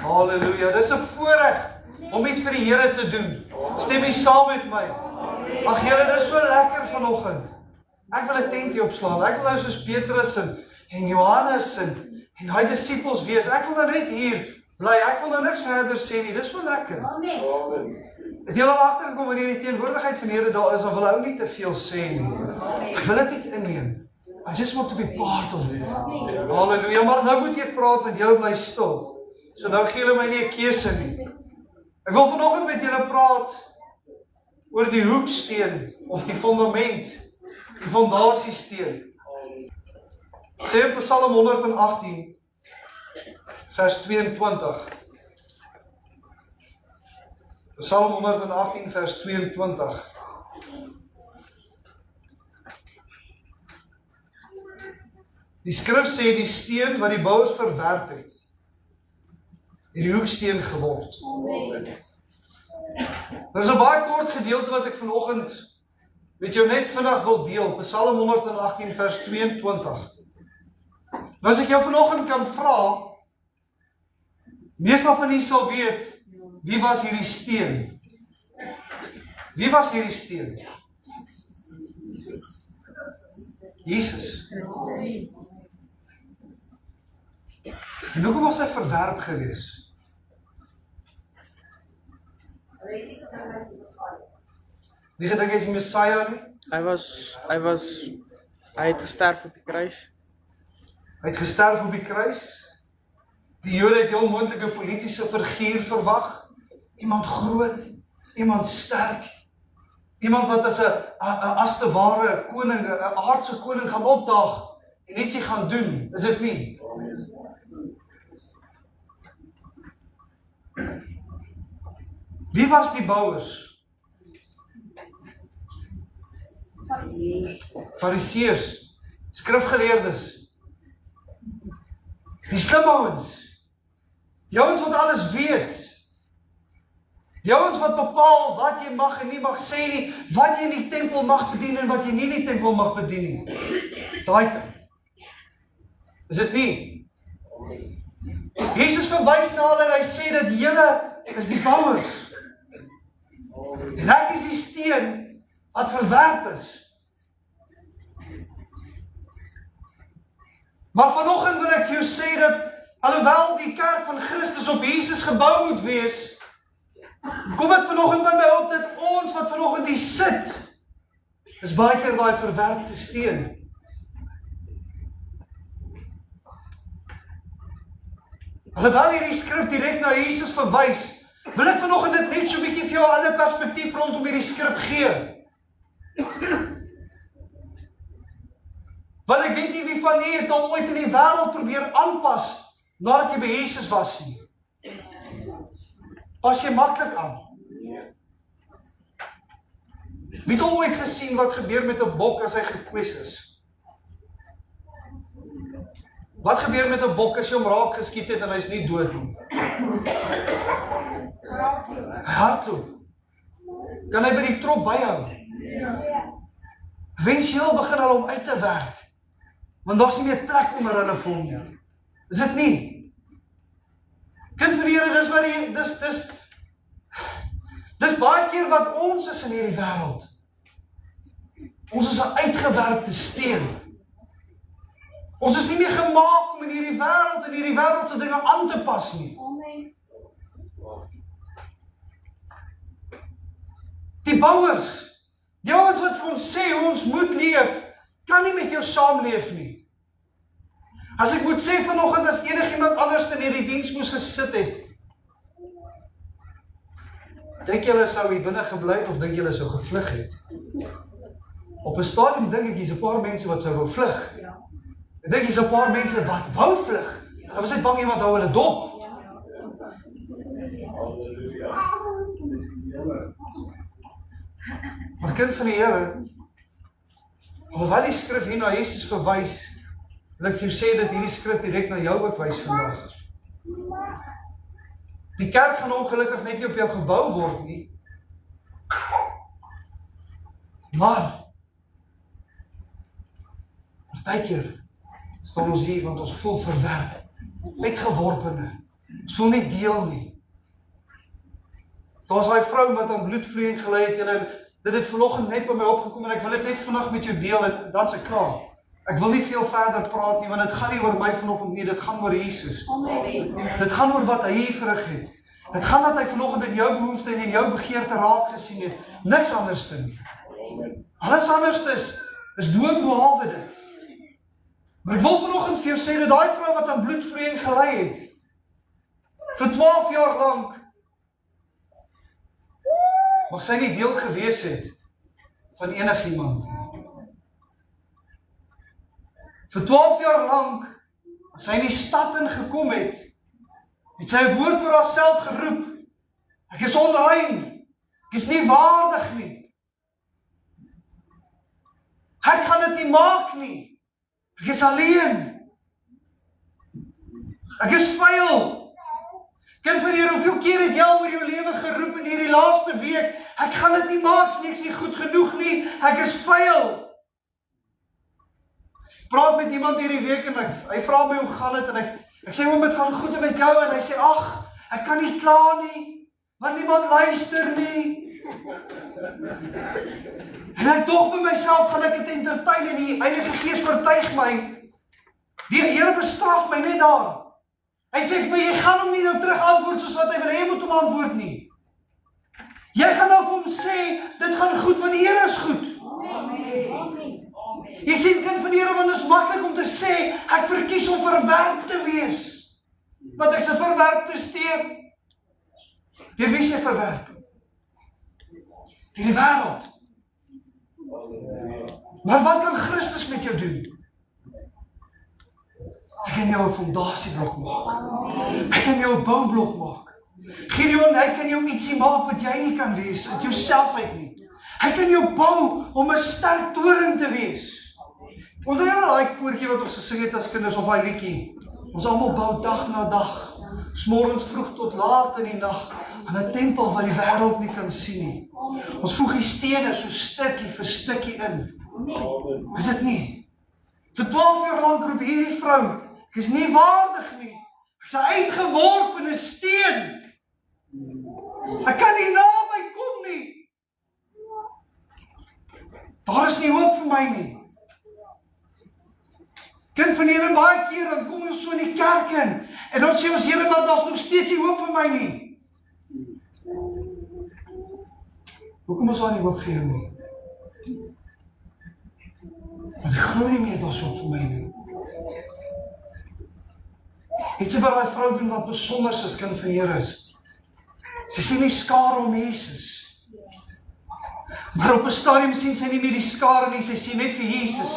Halleluja, dis 'n voorreg om iets vir die Here te doen. Stem jy saam met my? Ag julle, dis so lekker vanoggend. Ek wil 'n tentie opslaan. Ek wil nou soos Petrus en Johannes en daai disippels wees. Ek wil nou net hier bly. Ek wil nou niks verder sê nie. Dis so lekker. Amen. Het jy al agtergekom wanneer die teenwoordigheid van die Here daar is, dan wil hy ook nie te veel sê nie. Ek wil dit net inneem. I just want to be part of it. Halleluja, maar nou moet ek praat want julle bly stil. So nou gee julle my nie 'n keuse nie. Ek wil vanoggend met julle praat oor die hoeksteen of die fundament, die fondasiesteen. Sê in Psalm 118 vers 22. Psalm 118 vers 22. Die skrif sê die steen wat die bouers verwerp het die hoeksteen geword. Er is 'n baie kort gedeelte wat ek vanoggend met jou net vinnig wil deel. Psalm 118 vers 22. Nou as ek jou vanoggend kan vra, meestal van julle sal weet, wie was hierdie steen? Wie was hierdie steen? Jesus. En hoekom was hy verwerp gewees? Nie gedink hy is die Messiah nie? Hy het gesterf op die kruis. Hy het gesterf op die kruis. Die Jode het 'n onmoontlike politieke figuur verwag. Iemand groot, iemand sterk, iemand wat as te ware koning, 'n aardse koning gaan opdaag en ietsie gaan doen, is dit nie? Wie was die bouers? Fariseërs, skrifgeleerdes, die slim ouens, die ouens wat alles weet, die ouens wat bepaal wat jy mag en nie mag sê nie, wat jy in die tempel mag bedien en wat jy nie in die tempel mag bedien nie. Daai tyd. Is dit nie? Jesus verwys na hulle en hy sê dat julle is die bouers. En ek is die steen wat verwerp is. Maar vanoggend wil ek vir jou sê dat alhoewel die kerk van Christus op Jesus gebou moet wees, kom dit vanoggend by my op dat ons wat vanoggend hier sit, is baie keer daai verwerpte steen. Alhoewel hierdie skrif direk na Jesus verwys, wil ek vanoggend dit net so 'n bietjie vir jou 'n ander perspektief rondom hierdie skrif gee. Want ek weet nie wie van u het al ooit in die wêreld probeer aanpas nadat jy by Jesus was nie. Pas jy maklik aan? Wie het al ooit gesien wat gebeur met 'n bok as hy gekwes is? Wat gebeur met 'n bok as jy hom raak geskiet het en hy's nie dood nie? Hy hardloop. Kan hy by die trop byhou? Eventueel begin hulle hom uit te werk. Want daar's nie meer plek onder hulle vir hom nie. Is dit nie? Kind van die Here, dis baie keer wat ons is in hierdie wêreld. Ons is 'n uitgewerkte steen. Ons is nie meer gemaak om in hierdie wêreld se dinge aan te pas nie. Die bouers, die ouens wat vir ons sê hoe ons moet leef, kan nie met jou saamleef nie. As ek moet sê vanoggend as enigiemand anders in hierdie diens moes gesit het, dink julle sou hier binne gebly het of dink julle sou gevlug het? Op 'n stadium dink ek hier's 'n paar mense wat sou wou vlug. Ek dink hier's 'n paar mense wat wou vlug. Hulle was net bang iemand hou hulle dop. Maar kind van die Here, alhoewel die skrif hier na Jesus verwys, wil ek vir jou sê dat hierdie skrif direk na jou ook wys vandag. Die kerk gaan ongelukkig net nie op jou gebou word nie. Maar partykeer staan ons hier want ons voel verwerp, uitgeworpene, Ons wil nie deel nie. Daar is daai vrou wat aan bloedvloeiing gelei het, en dit het vanoggend net by my opgekom, en ek wil dit net vandag met jou deel, en dan is ek klaar. Ek wil nie veel verder praat nie, want dit gaan nie oor my vanoggend nie, dit gaan oor Jesus. Dit gaan oor wat hy verrig het. Dit gaan dat hy vanoggend in jou behoefte en in jou begeerte raak gesien het. Niks anders te nie. Alles anders is boonbehalwe dit. Maar ek wil vanoggend vir jou sê dat daai vrou wat aan bloedvloeiing gelei het, vir 12 jaar lank, mag sy nie deel gewees het van enigiemand. Vir 12 jaar lank, as sy in die stad ingekom het sy 'n woord oor haarself geroep. Ek is onrein, ek is nie waardig nie. Ek kan dit nie maak nie. Ek is alleen. Ek is vuil. Kind van die Here, hoeveel keer het jy al oor jou lewe geroep in hierdie laaste week? Ek gaan dit nie maak nie, ek is nie goed genoeg nie, ek is vuil. Praat met iemand hierdie week en hy vra my hoe gaan dit, en ek sê hom, dit gaan goed met jou, en hy sê, ag, ek kan nie kla nie, want niemand luister nie. En ek dog by myself, gaan ek dit entertain, en die Heilige Gees oortuig my, die Here bestraf my net daar. Hy sê vir my, jy gaan hom nie nou terug antwoord soos wat hy wil hê moet hom antwoord nie. Jy gaan nou vir hom sê, dit gaan goed, want die Here is goed. Jy sien, kind van die Here, want dit is maklik om te sê, ek verkies om verwerp te wees. Want ek is 'n verwerpte steen. Deur wie is jy verwerp? Deur die wêreld. Maar wat kan Christus met jou doen? Hy kan jou 'n fondasieblok maak. Hy kan jou 'n boublok maak. Gideon, hy kan jou ietsie maak wat jy nie kan wees, uit jouself uit nie. Hy kan jou bou om 'n sterk toring te wees. Onthou jy al daai koortjie wat ons gesing het as kinders, of daai liedjie? Ons almal bou dag na dag, smorgens vroeg tot laat in die nag, aan 'n tempel wat die wêreld nie kan sien nie. Ons voeg die stene so stukkie vir stukkie in. Is dit nie? Vir 12 jaar lank roep hierdie vrou, ek is nie waardig nie. Ek is 'n uitgeworpene steen. Ek kan nie naby kom nie. Daar is nie hoop vir my nie. Kind van die Here, baie keer dan kom ons so in die kerk in, en dan sê ons, Here, maar daar's nog steeds nie hoop vir my nie. Hoekom is daar nie hoop vir jou nie? Want ek glo nie meer daar's hoop vir my nie. Weet jy wat daai vrou doen wat besonder is, kind van die Here is? Sy sien nie skare om Jesus. Maar op 'n stadium sien sy nie meer die skare nie, sy sien net vir Jesus.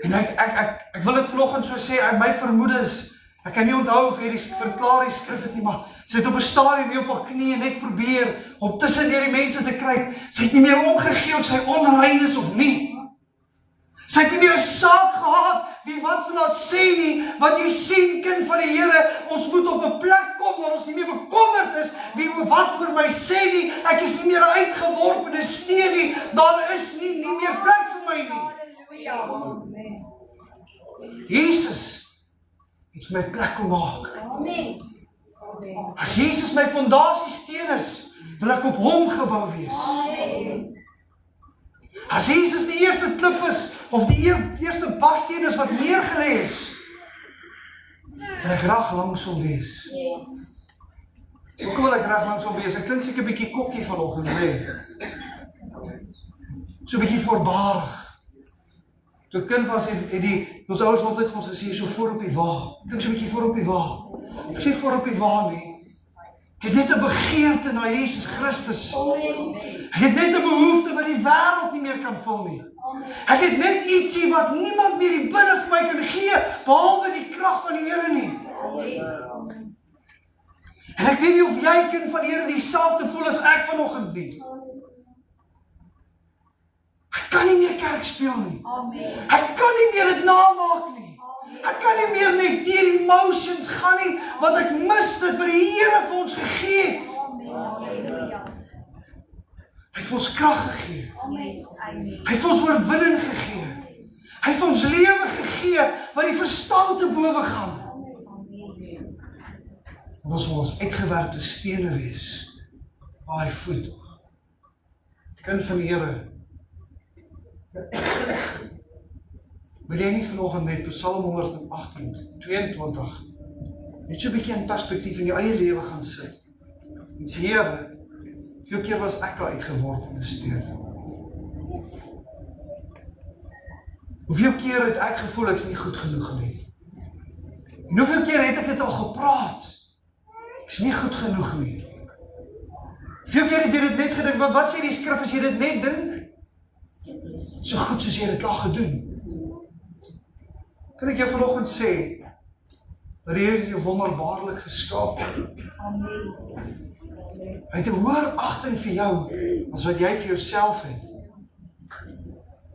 En ek wil dit vanoggend so sê, my vermoede is, ek kan nie onthou of jy verklaar die skrif het nie, maar sy het op 'n stadium nie op haar knieë net probeer om tussen deur die mense te kruip. Sy het nie meer omgegee of sy onrein is of nie. Sy het nie meer 'n saak gehad wie wat van haar sê nie, want jy sien, kind van die Here, ons moet op 'n plek kom waar ons nie meer bekommerd is wie wat oor my sê nie. Ek is nie meer 'n uitgeworpene steen nie. Daar is nie meer plek vir my nie. Jesus het vir my plek kom maak. As Jesus my fondasiesteen is, wil ek op hom gebou wees. As Jesus die eerste klip is, of die eerste baksteen is wat neergelê is, wil ek reg langs hom wees. Hoekom wil ek reg langs hom wees? Ek klink seker 'n bietjie kokkie vanoggend, hè. So 'n bietjie voorbarig. Toe kind was, het ons ouers altyd vir ons gesê, so voor op die wa. Ek dink so 'n bietjie voor op die wa. Ek sê voor op die wa nie. Ek het net 'n begeerte na Jesus Christus. Ek het net 'n behoefte wat die wêreld nie meer kan vul nie. Ek het net ietsie wat niemand meer die binne vir my kan gee, behalwe die krag van die Here nie. En ek weet nie of jy, kind van die Here, dieselfde voel as ek vanoggend nie. Ek kan nie meer kerk speel nie. Ek kan nie meer dit namaak nie. Ek kan nie meer net deur emotions gaan nie, want ek mis dit wat die Here vir ons gegee het. Hy het vir ons krag gegee. Hy het vir ons oorwinning gegee. Hy Hy het vir ons lewe gegee wat die verstaan te bowe gaan. En ons wil ons uitgewerkte stene wees, waar hy voet tog. Kind van die Here, wil jy nie vanoggend net Psalm 118, 22, net so 'n bietjie in perspektief in jou eie lewe gaan sit. En sê, Here, hoeveel keer was ek daar uitgeworp in 'n steen? Hoeveel keer het ek gevoel ek is nie goed genoeg nie? En hoeveel keer het ek dit al gepraat? Ek is nie goed genoeg nie. Hoeveel keer het jy dit net gedink, want wat sê die skrif as jy dit net dink? So goed soos jy dit al gedoen. Kan ek jou vanoggend sê, dat die Here jou wonderbaarlik geskaap het. Hy het 'n hoër agting vir jou, as wat jy vir jouself het.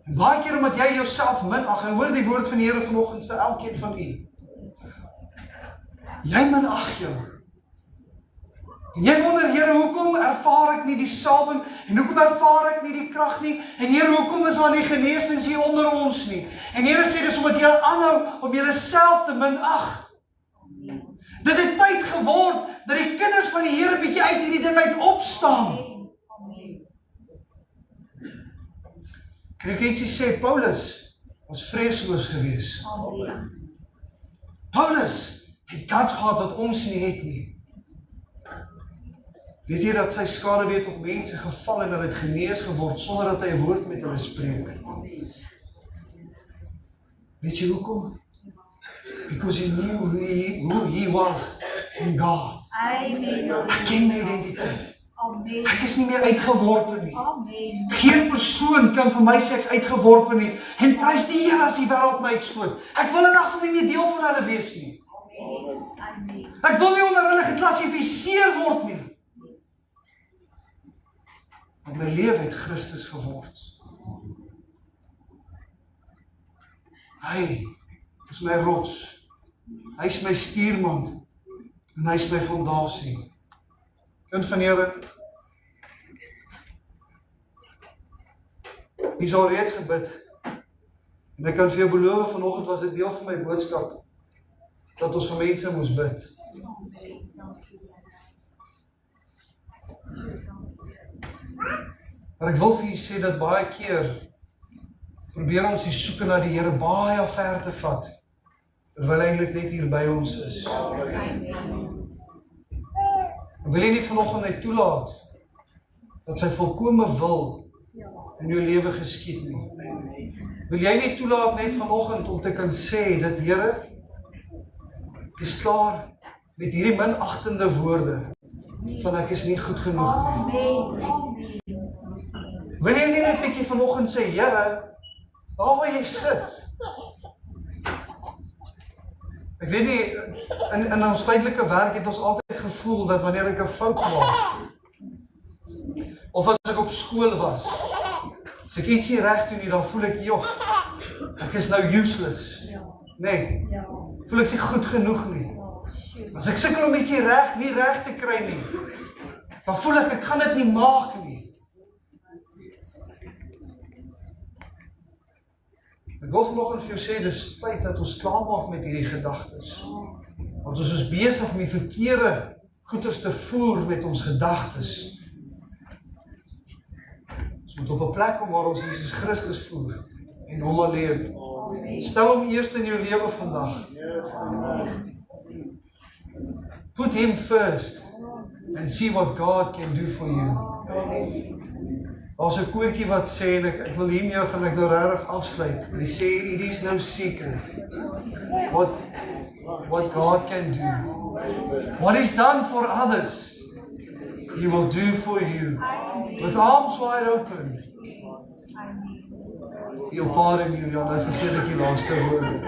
En baie keer omdat jy jouself minag, en hoor die woord van die Here vanoggend vir elkeen van u. Jy minag jou. En jy wonder, Here, hoekom ervaar ek nie die salwing, en hoekom ervaar ek nie die krag nie, en Here, hoekom is daar nie genesings hier onder ons nie? En Here sê, dis omdat jy aanhou om jouself te minag. Dit het tyd geword, dat die kinders van die Here bietjie uit hierdie ding uit opstaan. Kan ek ietsie sê, Paulus was vreesloos gewees. Paulus het Gods gehad wat ons nie het nie. Weet jy dat sy skade weet op mense geval en hulle het genees geword, sonder dat hy 'n woord met hulle spreek? Weet jy hoekom? Because he knew who he was in God. Ek ken my identiteit. Ek is nie meer uitgeworpen nie. Geen persoon kan vir my sê ek is uitgeworpen nie. En prys die Here as die wêreld my uitstoot. Ek wil in elk geval nie meer deel van hulle wees nie. Ek wil nie onder hulle geklassifiseer word nie. Want my lewe het Christus geword. Hy is my rots. Hy is my stuurman. En hy is my fondasie. Kind van Here, hy is al reeds gebid. En ek kan vir jou beloof, vanoggend was dit deel van my boodskap, dat ons vir mense moes bid. Maar ek wil vir julle sê dat baie keer probeer ons die soeke na die Here baie ver te vat, terwyl hy eintlik net hier by ons is. En wil jy nie vanoggend net toelaat dat sy volkome wil in jou lewe geskied nie? Wil jy nie toelaat net vanoggend om te kan sê dat Here, ek is klaar met hierdie minagtende woorde van ek is nie goed genoeg nie. Wil jy nie net 'n bietjie vanoggend sê, Here, daar waar jy sit. Ek weet nie, in ons tydelike werk het ons altyd gevoel dat wanneer ek 'n fout maak, of as ek op skool was, as ek iets nie reg doen nie, dan voel ek, joh, ek is nou useless. Nee, voel ek nie goed genoeg nie. As ek sukkel om iets nie reg te kry nie, dan voel ek gaan dit nie maak nie. Ek wil vanoggend vir jou sê, dis tyd dat ons klaarmaak met hierdie gedagtes. Want ons is besig om die verkeerde goeders te voer met ons gedagtes. Ons moet op 'n plek kom waar ons Jesus Christus voer en hom alleen. Stel hom eerst in jou lewe vandag. Put him first and see what God can do for you. Daar's 'n koortjie wat sê, en ek wil hiermee gaan ek nou regtig afsluit. Hy sê, it is no secret what God can do. What is done for others, He will do for you. With arms wide open. He'll pardon you. Ja, nou vergeet ek die laaste woorde.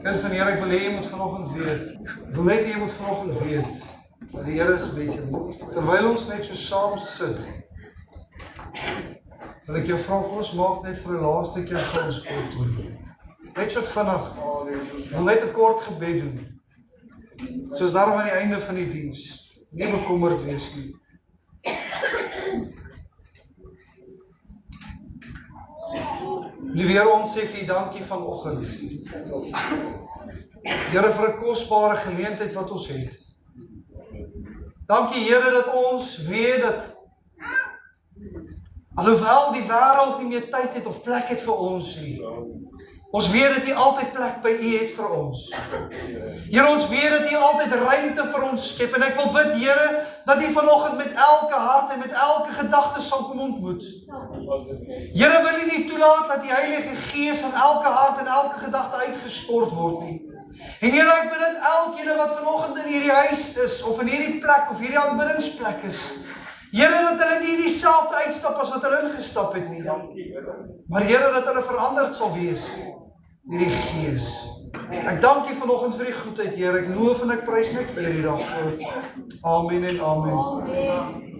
Kind van die Here, ek wil hê jy moet vanoggend weet. Ek wil net jy moet vanoggend weet dat die Here is met jou. Terwyl ons net so saam sit, wil ek jou vra, ons maak net vir 'n laaste keer vir ons kort toe. Net so vinnig. Ek wil net 'n kort gebed doen. Soos daarom aan die einde van die diens. Nie bekommerd wees nie. Liewe Here, ons sê vir U dankie vanoggend. Here, vir 'n kosbare geleentheid wat ons het. Dankie Here dat ons weet dat alhoewel die wêreld nie meer tyd het of plek het vir ons nie, ons weet dat U altyd plek by U het vir ons. Here, ons weet dat U altyd ruimte vir ons skep en ek wil bid Here dat U vanoggend met elke hart en met elke gedagte sal kom ontmoet. Here, wil U nie toelaat dat die Heilige Gees in elke hart en elke gedagte uitgestort word nie. En Here, ek bid dat elkeen wat vanoggend in hierdie huis is of in hierdie plek of hierdie aanbiddingsplek is, Here, dat hulle nie dieselfde uitstap as wat hulle ingestap het nie. Maar Here, dat hulle veranderd sal wees deur die Gees. Ek dank U vanoggend vir die goedheid, Here. Ek loof en ek prys net vir U daarvoor. Amen en amen.